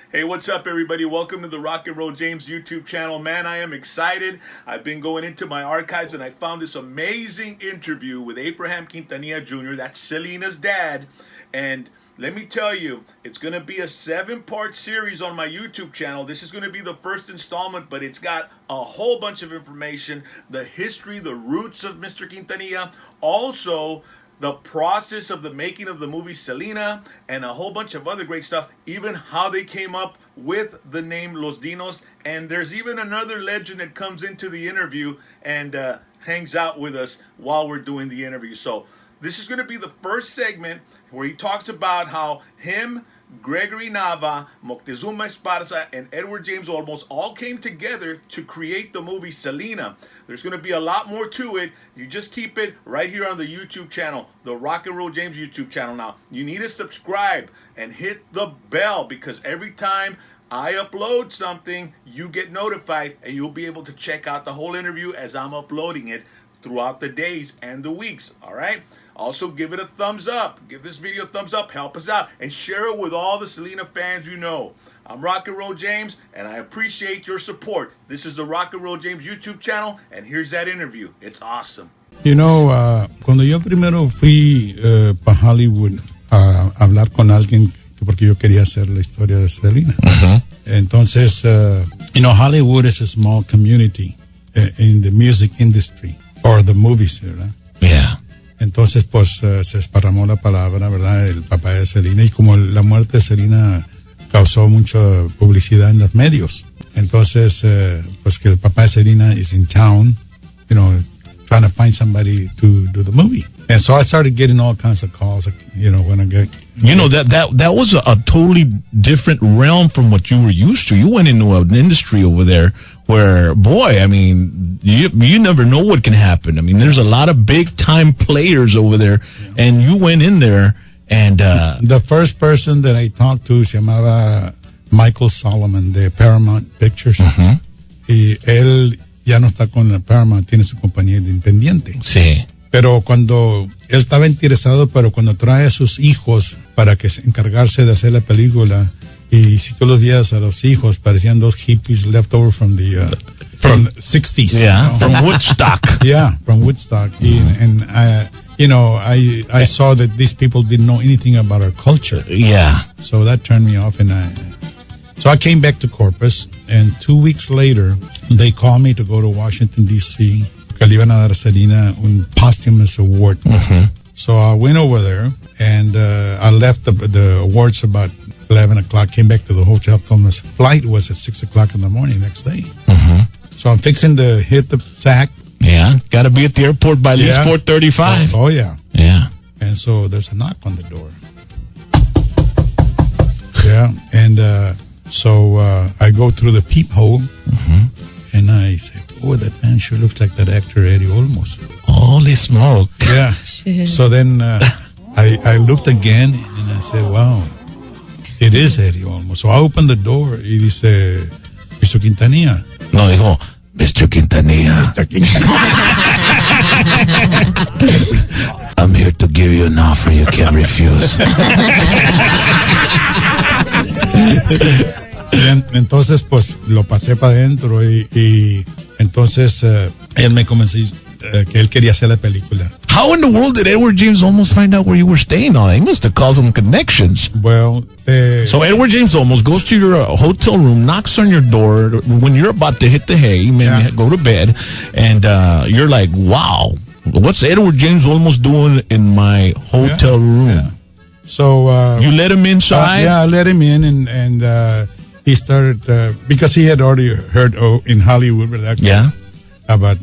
Hey, what's up, everybody? Welcome to the Rock and Roll James YouTube channel. Man, I am excited. I've been going into my archives and I found this amazing interview with Abraham Quintanilla Jr., that's Selena's dad. And let me tell you, it's going to be a 7-part series on my YouTube channel. This is going to be the first installment, but it's got a whole bunch of information, the history, the roots of Mr. Quintanilla, also the process of the making of the movie Selena, and a whole bunch of other great stuff, even how they came up with the name Los Dinos. And there's even another legend that comes into the interview and hangs out with us while we're doing the interview. So this is going to be the first segment where he talks about how him, Gregory Nava, Moctezuma Esparza, and Edward James Olmos all came together to create the movie Selena. There's going to be a lot more to it. You just keep it right here on the YouTube channel, the Rock and Roll James YouTube channel. Now, you need to subscribe and hit the bell because every time I upload something, you get notified and you'll be able to check out the whole interview as I'm uploading it throughout the days and the weeks, all right? Also, give it a thumbs up. Give this video a thumbs up. Help us out. And share it with all the Selena fans you know. I'm Rock and Roll James, and I appreciate your support. This is the Rock and Roll James YouTube channel, and here's that interview. It's awesome. You know, cuando yo primero fui para Hollywood a hablar con alguien, porque yo quería hacer la historia de Selena. Entonces, you know, Hollywood is a small community in the music industry, or the movies, ¿verdad? Yeah. Entonces, pues, se esparramó la palabra, ¿verdad? El papá de Selena. Y como la muerte de Selena causó mucha publicidad en los medios. Entonces, pues que el papá de Selena is in town, you know, trying to find somebody to do the movie. And so I started getting all kinds of calls, you know, when I get... You know, that was a totally different realm from what you were used to. You went into an industry over there where, boy, I mean, you never know what can happen. I mean, there's a lot of big-time players over there, and you went in there, and... The first person that I talked to se llamaba Michael Solomon, de Paramount Pictures. Y él ya no está con la Paramount, tiene su compañía independiente. Sí. Pero cuando él estaba interesado, pero cuando trae a sus hijos para que se encargarse de hacer la película, y si tú los veías a los hijos, parecían dos hippies left over from the 60s. Yeah, you know? from Woodstock. Yeah, from Woodstock. And you know, I saw that these people didn't know anything about our culture. Yeah. So that turned me off, and so I came back to Corpus, and 2 weeks later, they called me to go to Washington, D.C., que le iban a dar a Selena un posthumous award. So I went over there, and I left the awards about 11 o'clock, came back to the hotel, told them the flight was at 6 o'clock in the morning next day. So I'm fixing to hit the sack. Yeah, got to be at the airport by at least 4:35. Oh, yeah. Yeah. And so there's a knock on the door. Yeah, and so I go through the peephole, and I said, "Oh, that man sure looks like that actor Eddie Olmos." Holy smoke! Yeah. So then I looked again, and I said, "Wow, it is Eddie Olmos." So I opened the door, y dice, "Mr. Quintanilla." No, dijo, Mr. Quintanilla. Mr. Quintanilla. I'm here to give you an offer you can't refuse. Y entonces, pues, lo pasé para adentro y entonces él me convenció que él quería hacer la película. How in the world did Edward James almost find out where you were staying? He must have called some connections. Well, so Edward James almost goes to your hotel room, knocks on your door when you're about to hit the hay, maybe go to bed, and you're like, wow, what's Edward James almost doing in my hotel room? Yeah. So you let him inside? Yeah, I let him in, and he started because he had already heard in Hollywood, about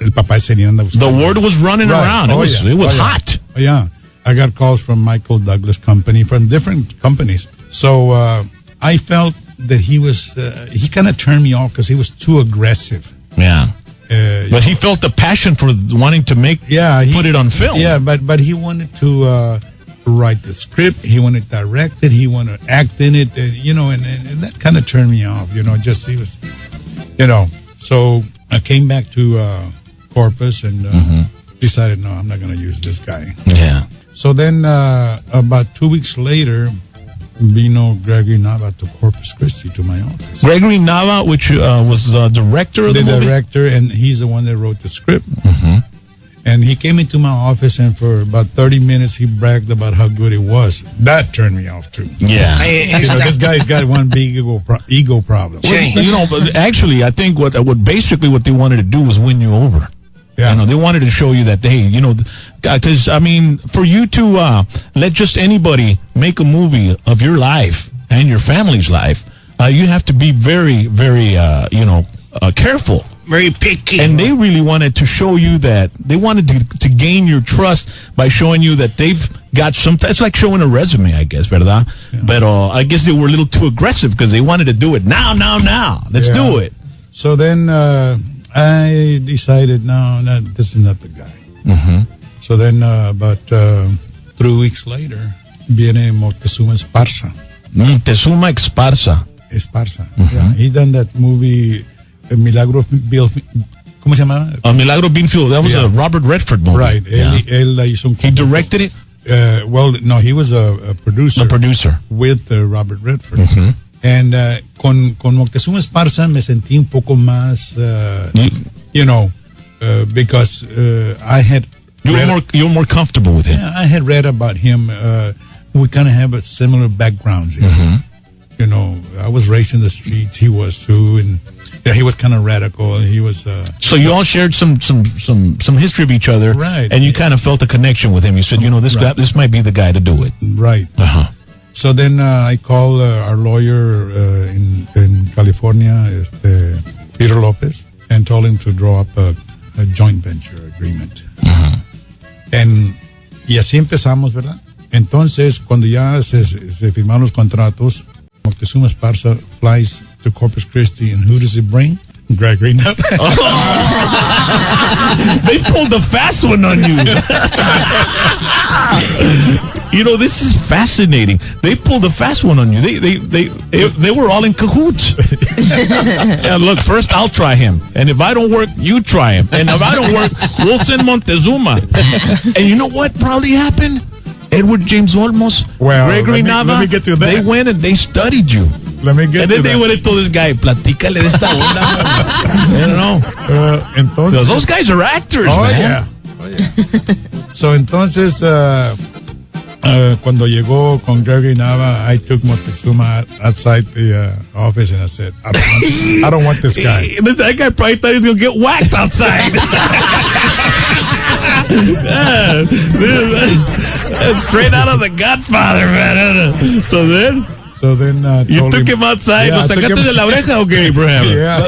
el papá de Selena. The word was running around. It was hot. Oh, yeah. I got calls from Michael Douglas Company, from different companies. So I felt that he kind of turned me off because he was too aggressive. Yeah. But he felt the passion for wanting to put it on film. Yeah, but he wanted to write the script. He wanted to direct it. He wanted to act in it. And that kind of turned me off. He was, So I came back to Corpus and decided, no, I'm not going to use this guy. Yeah. So then about 2 weeks later, vino Gregory Nava to Corpus Christi to my office. Gregory Nava, which was the director of the movie? Director, and he's the one that wrote the script. Mm-hmm. And he came into my office, and for about 30 minutes, he bragged about how good it was. That turned me off, too. Yeah. This guy's got one big ego problem. Well, but actually, I think what they wanted to do was win you over. Yeah. They wanted to show you that, hey, because, for you to let just anybody make a movie of your life and your family's life, you have to be very, very, careful. Very picky. And they really wanted to show you that. They wanted to gain your trust by showing you that they've got some. It's like showing a resume, I guess, ¿verdad? Yeah. But I guess they were a little too aggressive because they wanted to do it now. Let's do it. So then I decided, no, this is not the guy. Mm-hmm. So then about 3 weeks later, viene Moctezuma Esparza. Moctezuma Esparza. Mm-hmm. Yeah, he done that movie, Milagro Bill. ¿Cómo se llama? Milagro Beanfield. That was a Robert Redford movie. Right. Yeah. Él hizo un He directed it? Well, no, he was a producer. A producer. With Robert Redford. Mm-hmm. And con Moctezuma Esparza me sentí un poco más, because I had... You were more comfortable with him. Yeah, I had read about him. We kind of have a similar backgrounds. Mm-hmm. I was raised in the streets. He was too, and he was kind of radical. And he was. So you all shared some history of each other, right? And you kind of felt a connection with him. You said, this might be the guy to do it, right? Uh-huh. So then I called our lawyer in California, Peter Lopez, and told him to draw up a joint venture agreement. Uh-huh. Y así empezamos, ¿verdad? Entonces, cuando ya se firmaron los contratos, Moctezuma Esparza flies to Corpus Christi, and who does it bring? Gregory Nava. They pulled the fast one on you. This is fascinating. They pulled the fast one on you. They were all in cahoots. Yeah, look, first I'll try him, and if I don't work, you try him, and if I don't work, we'll send Montezuma. And you know what probably happened? Edward James Olmos, Gregory Nava, let me get to that. They went and they studied you. Let me get and to then they that. went and told this guy, platícale de esta onda. I don't know. Entonces, those guys are actors, man. Yeah. So entonces, cuando llegó con Gregory Nava, I took Moctezuma outside the office and I said, I don't want this guy. That guy probably thought he was going to get whacked outside. That's straight out of The Godfather, man. So then you took him outside. Yeah, ¿Lo sacaste de la oreja o qué, Abraham? Yeah.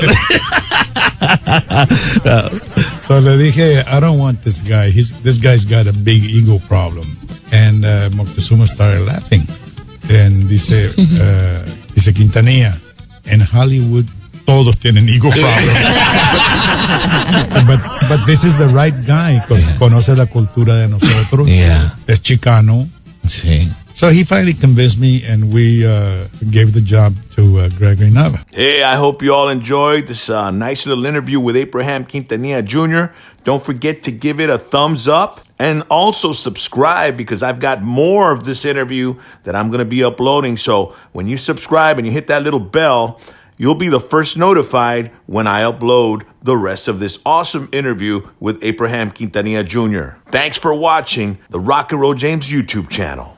So le dije, I don't want this guy. This guy's got a big ego problem. And Moctezuma started laughing. And dice Quintanilla, in Hollywood, todos tienen ego problem. but this is the right guy because conoce la cultura de nosotros. Yeah. Es Chicano. Sí. So he finally convinced me, and we gave the job to Gregory Nava. Hey, I hope you all enjoyed this nice little interview with Abraham Quintanilla Jr. Don't forget to give it a thumbs up and also subscribe because I've got more of this interview that I'm going to be uploading. So when you subscribe and you hit that little bell, you'll be the first notified when I upload the rest of this awesome interview with Abraham Quintanilla Jr. Thanks for watching the Rock and Roll James YouTube channel.